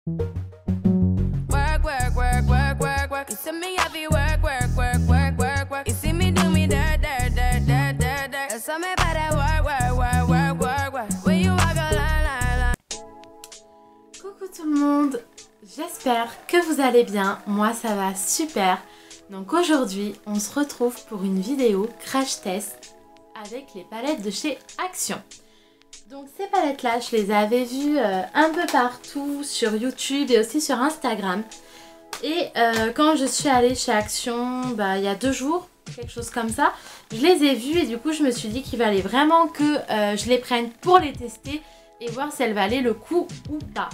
Work, work, work, work, work, work. You see me have you work, work, work, work, work, work. You see me do me dirt, dirt, dirt, dirt, dirt, dirt. So me better work, work, work, work, work, work. When you walk a line, line, line. Coucou tout le monde, j'espère que vous allez bien, moi ça va super. Donc aujourd'hui on se retrouve pour une vidéo crash test avec les palettes de chez Action. Donc ces palettes là je les avais vues un peu partout sur YouTube et aussi sur Instagram. Et quand je suis allée chez Action il y a 2 jours, quelque chose comme ça, je les ai vues et du coup je me suis dit qu'il fallait vraiment que je les prenne pour les tester et voir si elles valaient le coup ou pas.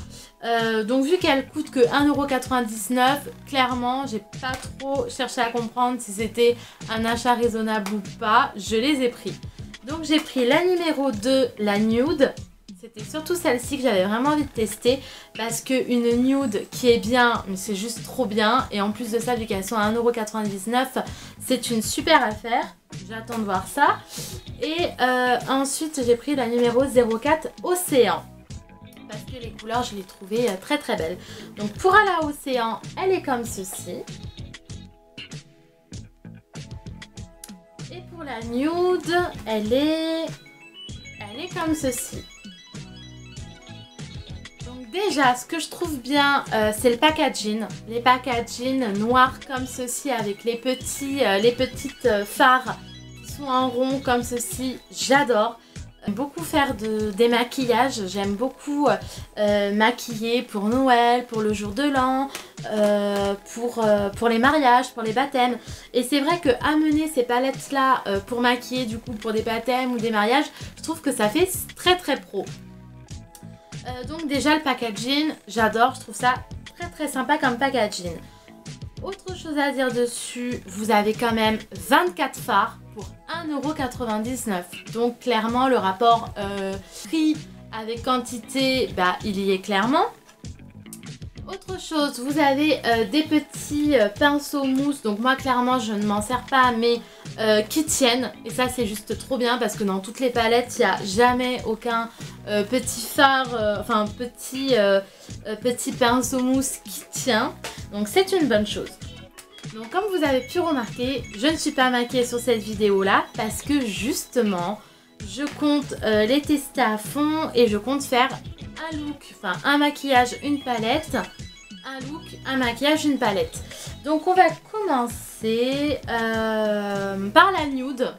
Donc vu qu'elles coûtent que 1,99€, clairement j'ai pas trop cherché à comprendre si c'était un achat raisonnable ou pas, je les ai pris. Donc j'ai pris la numéro 2, la nude. C'était surtout celle-ci que j'avais vraiment envie de tester parce qu'une nude qui est bien, mais c'est juste trop bien. Et en plus de ça, vu qu'elles sont à 1,99€, c'est une super affaire. J'attends de voir ça. Et ensuite, j'ai pris la numéro 04, Océan. Parce que les couleurs, je les trouvais très très belles. Donc pour la Océan, elle est comme ceci. Et pour la nude, elle est comme ceci. Donc déjà, ce que je trouve bien, c'est le packaging. Les packaging noirs comme ceci avec les petites phares qui sont en rond comme ceci. J'adore. J'aime beaucoup faire des maquillages. J'aime beaucoup maquiller pour Noël, pour le jour de l'an, pour les mariages, pour les baptêmes. Et c'est vrai que amener ces palettes là pour maquiller du coup pour des baptêmes ou des mariages, je trouve que ça fait très très pro. Donc déjà le packaging, j'adore, je trouve ça très très sympa comme packaging. Autre chose à dire dessus, vous avez quand même 24 fards pour 1,99€. Donc clairement le rapport prix avec quantité, il y est clairement. Autre chose, vous avez des petits pinceaux mousse. Donc moi clairement je ne m'en sers pas, mais qui tiennent. Et ça c'est juste trop bien parce que dans toutes les palettes il n'y a jamais aucun petit phare, petit pinceau mousse qui tient. Donc c'est une bonne chose. Donc comme vous avez pu remarquer, je ne suis pas maquillée sur cette vidéo là parce que justement je compte les tester à fond et je compte faire un look, un maquillage, une palette, un look, un maquillage, une palette. Donc on va commencer par la nude.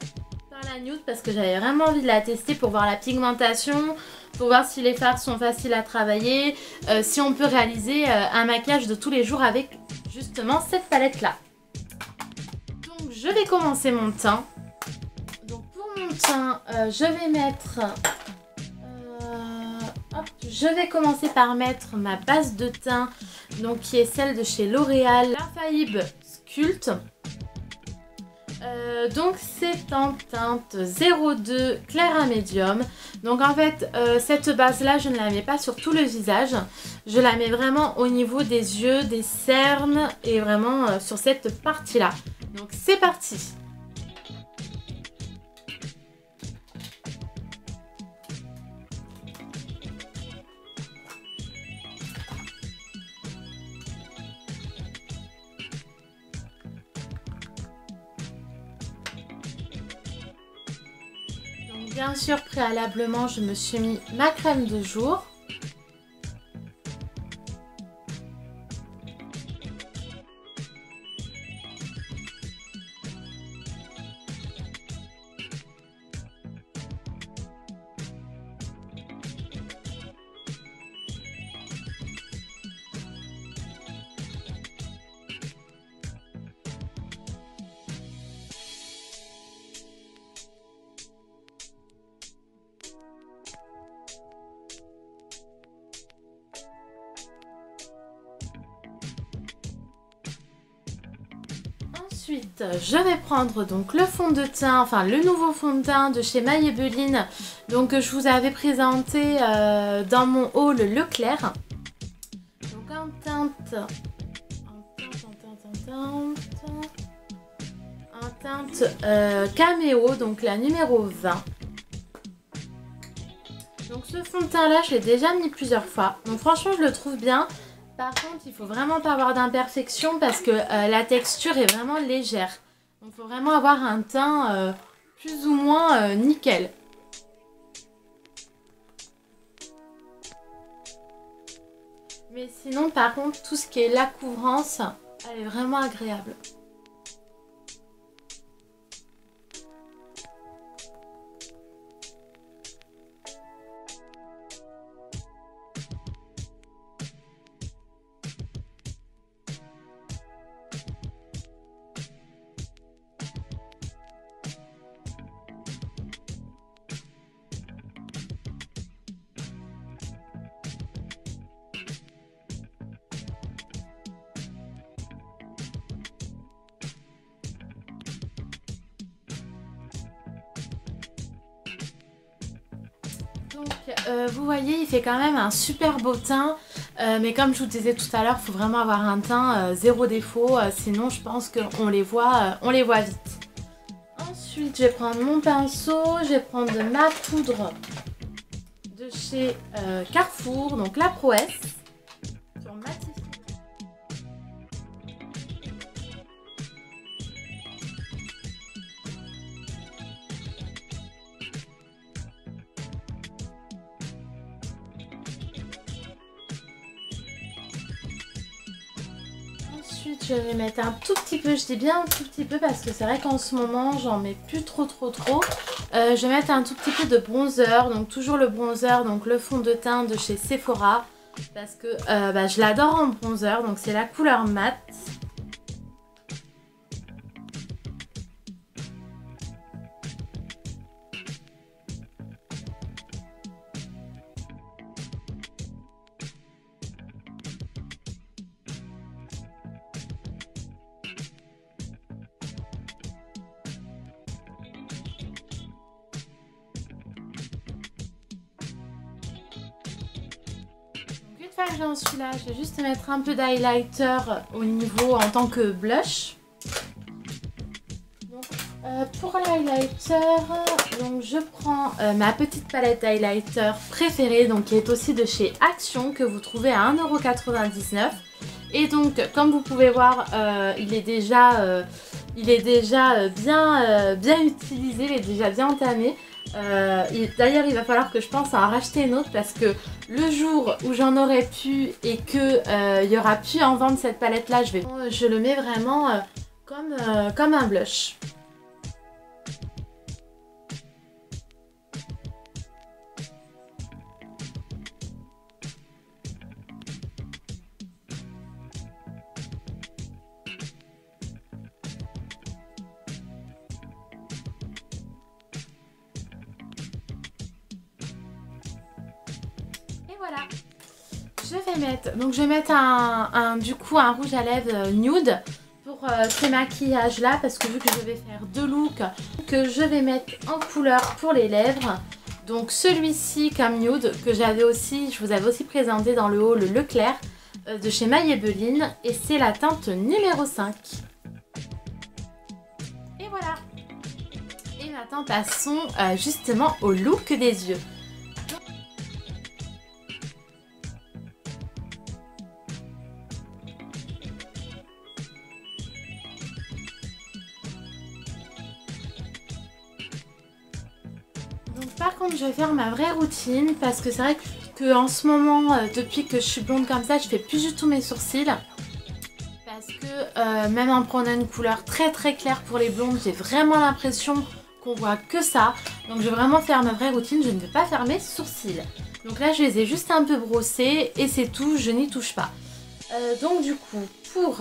Parce que j'avais vraiment envie de la tester pour voir la pigmentation, pour voir si les fards sont faciles à travailler, si on peut réaliser un maquillage de tous les jours avec justement cette palette là. Donc je vais commencer mon teint. Donc pour mon teint, je vais commencer par mettre ma base de teint, donc qui est celle de chez L'Oréal, l'Infaillible Sculpt. Donc c'est en teinte 02 clair à médium. Donc en fait cette base là je ne la mets pas sur tout le visage, je la mets vraiment au niveau des yeux, des cernes et vraiment sur cette partie là. Donc c'est parti. Bien sûr, préalablement, je me suis mis ma crème de jour. Ensuite, je vais prendre donc le fond de teint, le nouveau fond de teint de chez Maybelline, donc que je vous avais présenté dans mon haul Leclerc. Donc en teinte caméo, donc la numéro 20. Donc ce fond de teint là, je l'ai déjà mis plusieurs fois. Donc franchement, je le trouve bien. Par contre, il faut vraiment pas avoir d'imperfection parce que la texture est vraiment légère. Donc il faut vraiment avoir un teint plus ou moins nickel. Mais sinon, par contre, tout ce qui est la couvrance, elle est vraiment agréable. Donc vous voyez, il fait quand même un super beau teint, mais comme je vous disais tout à l'heure, il faut vraiment avoir un teint zéro défaut, sinon je pense qu'on les voit vite. Ensuite, je vais prendre mon pinceau, je vais prendre ma poudre de chez Carrefour, donc la Prouesse, pour matifier. Ensuite, je vais mettre un tout petit peu, je dis bien un tout petit peu parce que c'est vrai qu'en ce moment, j'en mets plus trop. Je vais mettre un tout petit peu de bronzer, donc toujours le bronzer, donc le fond de teint de chez Sephora. Parce que je l'adore en bronzer, donc c'est la couleur mat. Une fois que j'en suis là, je vais juste mettre un peu d'highlighter au niveau en tant que blush. Donc, pour l'highlighter, donc je prends ma petite palette d'highlighter préférée, donc qui est aussi de chez Action, que vous trouvez à 1,99 €. Et donc, comme vous pouvez voir, il est déjà bien utilisé, il est déjà bien entamé. D'ailleurs, il va falloir que je pense à en racheter une autre parce que le jour où j'en aurai pu et que il y aura plus en vente cette palette là, je le mets vraiment comme un blush. Voilà, je vais mettre du coup un rouge à lèvres nude pour ces maquillages là parce que vu que je vais faire deux looks que je vais mettre en couleur pour les lèvres. Donc celui-ci comme nude que je vous avais aussi présenté dans le haul Leclerc de chez Maybelline et c'est la teinte numéro 5. Et voilà. Et maintenant passons justement au look des yeux. Donc par contre je vais faire ma vraie routine parce que c'est vrai que en ce moment depuis que je suis blonde comme ça je fais plus du tout mes sourcils parce que même en prenant une couleur très claire pour les blondes j'ai vraiment l'impression qu'on voit que ça. Donc je vais vraiment faire ma vraie routine, je ne vais pas faire mes sourcils. Donc là je les ai juste un peu brossés et c'est tout, je n'y touche pas. Donc du coup pour...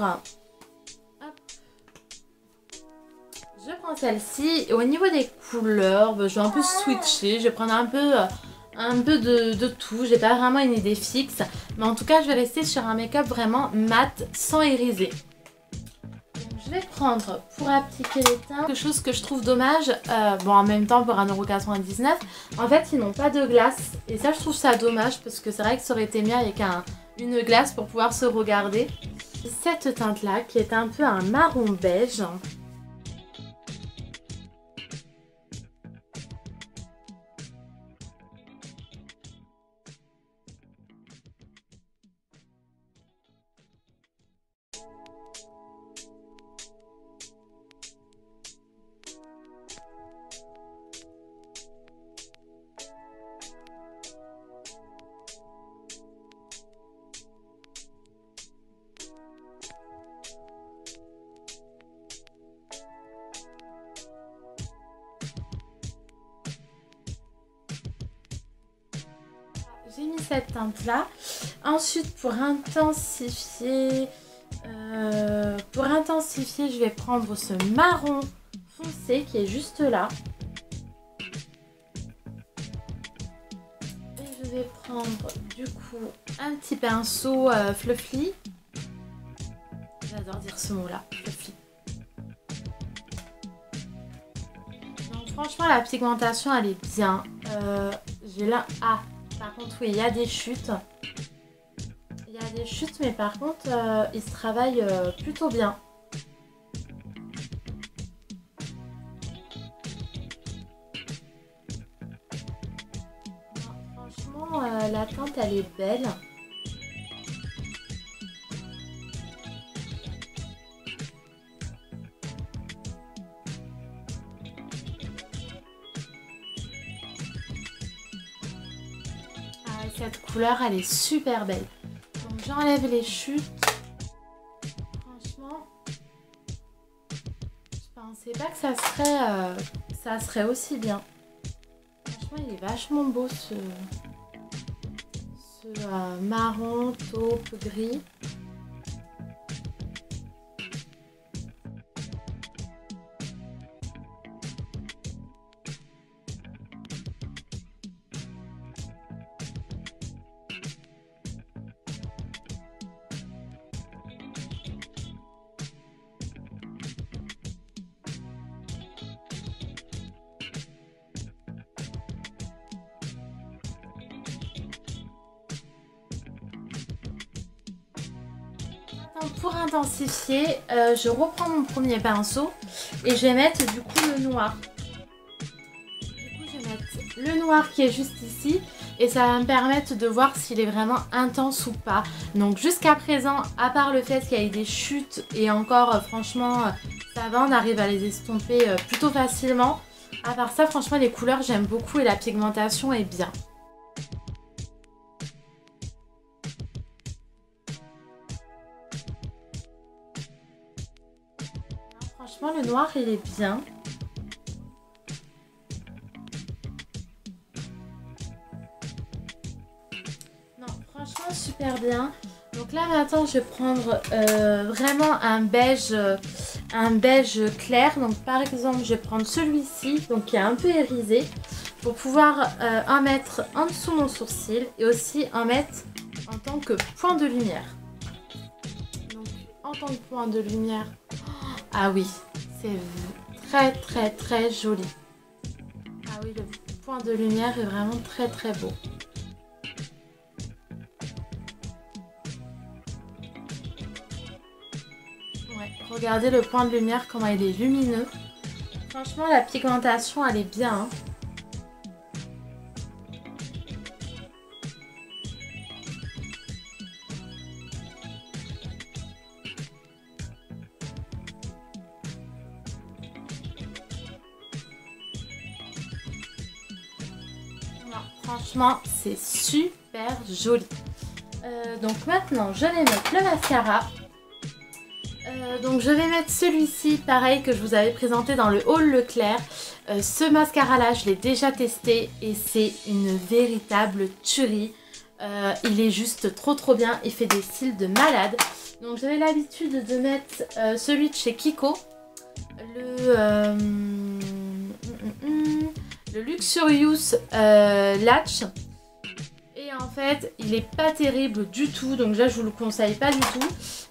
Je prends celle-ci et au niveau des couleurs, je vais un peu switcher, je vais prendre un peu de tout, j'ai pas vraiment une idée fixe, mais en tout cas je vais rester sur un make-up vraiment mat sans iriser. Donc, je vais prendre pour appliquer les teints quelque chose que je trouve dommage, bon en même temps pour 1,99 €, en fait ils n'ont pas de glace et ça je trouve ça dommage parce que c'est vrai que ça aurait été mieux avec une glace pour pouvoir se regarder. Cette teinte là qui est un peu un marron beige. cette teinte là. Ensuite pour intensifier, je vais prendre ce marron foncé qui est juste là. Et je vais prendre du coup un petit pinceau fluffy. J'adore dire ce mot là, fluffy. Donc franchement la pigmentation elle est bien. J'ai là... Ah, par contre oui, il y a des chutes. Il y a des chutes mais par contre il se travaille plutôt bien. Non, franchement la teinte elle est belle. Cette couleur elle est super belle. Donc j'enlève les chutes. Franchement, je pensais pas que ça serait aussi bien. Franchement il est vachement beau ce marron, taupe, gris. Pour intensifier, je reprends mon premier pinceau et je vais mettre du coup le noir. Du coup, je vais mettre le noir qui est juste ici et ça va me permettre de voir s'il est vraiment intense ou pas. Donc jusqu'à présent, à part le fait qu'il y ait des chutes et encore franchement ça va, on arrive à les estomper plutôt facilement. À part ça, franchement les couleurs j'aime beaucoup et la pigmentation est bien. Franchement le noir il est bien. Non franchement super bien. Donc là maintenant je vais prendre vraiment un beige clair. Donc par exemple je vais prendre celui-ci donc qui est un peu irisé pour pouvoir en mettre en dessous mon sourcil et aussi en mettre en tant que point de lumière. Donc en tant que point de lumière. Ah oui, c'est très joli. Ah oui, le point de lumière est vraiment très beau. Ouais, regardez le point de lumière, comment il est lumineux. Franchement, la pigmentation, elle est bien. Hein. Franchement, c'est super joli. Donc maintenant, je vais mettre le mascara. Donc je vais mettre celui-ci, pareil, que je vous avais présenté dans le haul Leclerc. Ce mascara-là, je l'ai déjà testé et c'est une véritable tuerie. Il est juste trop bien. Il fait des cils de malade. Donc j'avais l'habitude de mettre celui de chez Kiko. Le Luxurious Latch. Et en fait il est pas terrible du tout, donc là je vous le conseille pas du tout.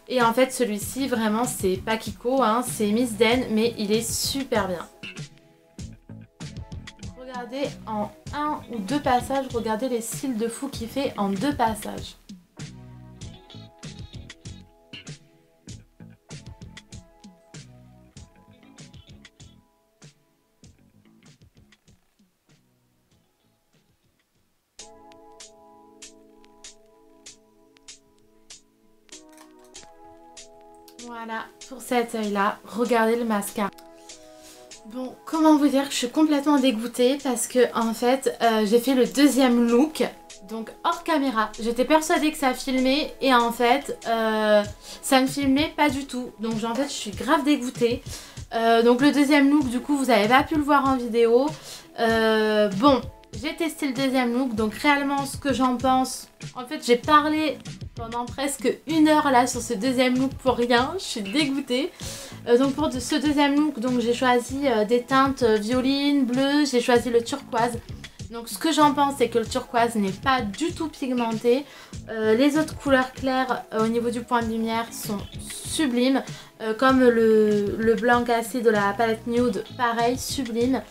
Et en fait celui-ci vraiment c'est pas Kiko hein, c'est Miss Den, mais il est super bien. Regardez en 1 ou 2 passages, regardez les cils de fou qu'il fait en 2 passages. Voilà, pour cet œil là, regardez le mascara. Bon, comment vous dire que je suis complètement dégoûtée parce que en fait, j'ai fait le deuxième look, donc hors caméra. J'étais persuadée que ça filmait et en fait, ça ne filmait pas du tout. Donc en fait, je suis grave dégoûtée. Donc le deuxième look, du coup, vous n'avez pas pu le voir en vidéo. Bon, j'ai testé le deuxième look, donc réellement ce que j'en pense, en fait j'ai parlé pendant presque 1 heure là sur ce deuxième look pour rien, je suis dégoûtée. Donc pour ce deuxième look, donc j'ai choisi des teintes violines, bleues, j'ai choisi le turquoise. Donc ce que j'en pense, c'est que le turquoise n'est pas du tout pigmenté. Les autres couleurs claires au niveau du point de lumière sont sublimes. Comme le blanc cassé de la palette nude, pareil, sublime.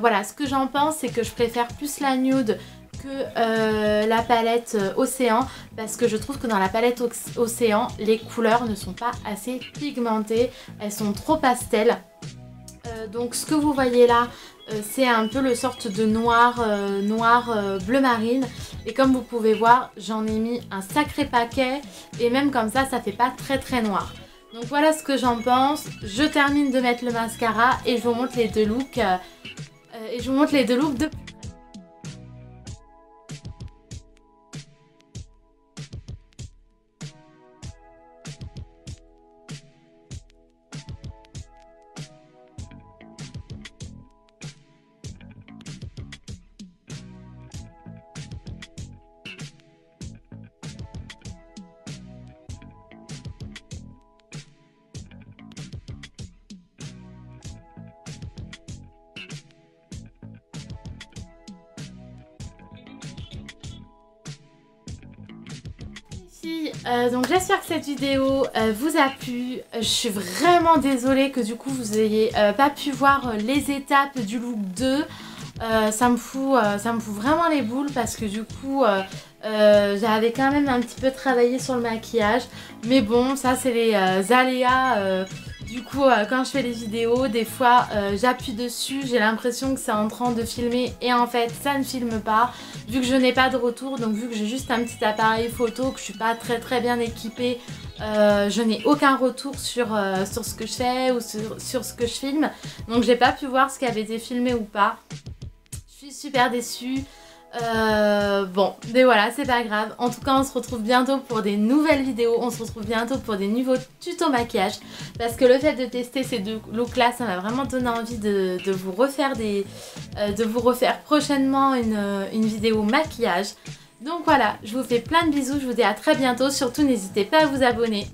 Voilà, ce que j'en pense, c'est que je préfère plus la nude que la palette océan, parce que je trouve que dans la palette océan, les couleurs ne sont pas assez pigmentées, elles sont trop pastel. Donc ce que vous voyez là, c'est un peu le sorte de noir bleu marine, et comme vous pouvez voir, j'en ai mis un sacré paquet, et même comme ça fait pas très noir. Donc voilà ce que j'en pense. Je termine de mettre le mascara et je vous montre les deux looks de... Donc j'espère que cette vidéo vous a plu. Je suis vraiment désolée que du coup vous ayez pas pu voir les étapes du look 2. Ça me fout vraiment les boules parce que du coup j'avais quand même un petit peu travaillé sur le maquillage. Mais bon, ça c'est les aléas. Du coup quand je fais les vidéos, des fois j'appuie dessus, j'ai l'impression que c'est en train de filmer et en fait ça ne filme pas. Vu que je n'ai pas de retour, donc vu que j'ai juste un petit appareil photo, que je suis pas très bien équipée, je n'ai aucun retour sur ce que je fais ou sur ce que je filme. Donc j'ai pas pu voir ce qui avait été filmé ou pas. Je suis super déçue. Bon, mais voilà, c'est pas grave. En tout cas, on se retrouve bientôt pour des nouvelles vidéos. On se retrouve bientôt pour des nouveaux tutos maquillage. Parce que le fait de tester ces deux looks là, ça m'a vraiment donné envie de vous refaire prochainement une vidéo maquillage. Donc voilà, je vous fais plein de bisous. Je vous dis à très bientôt. Surtout, n'hésitez pas à vous abonner.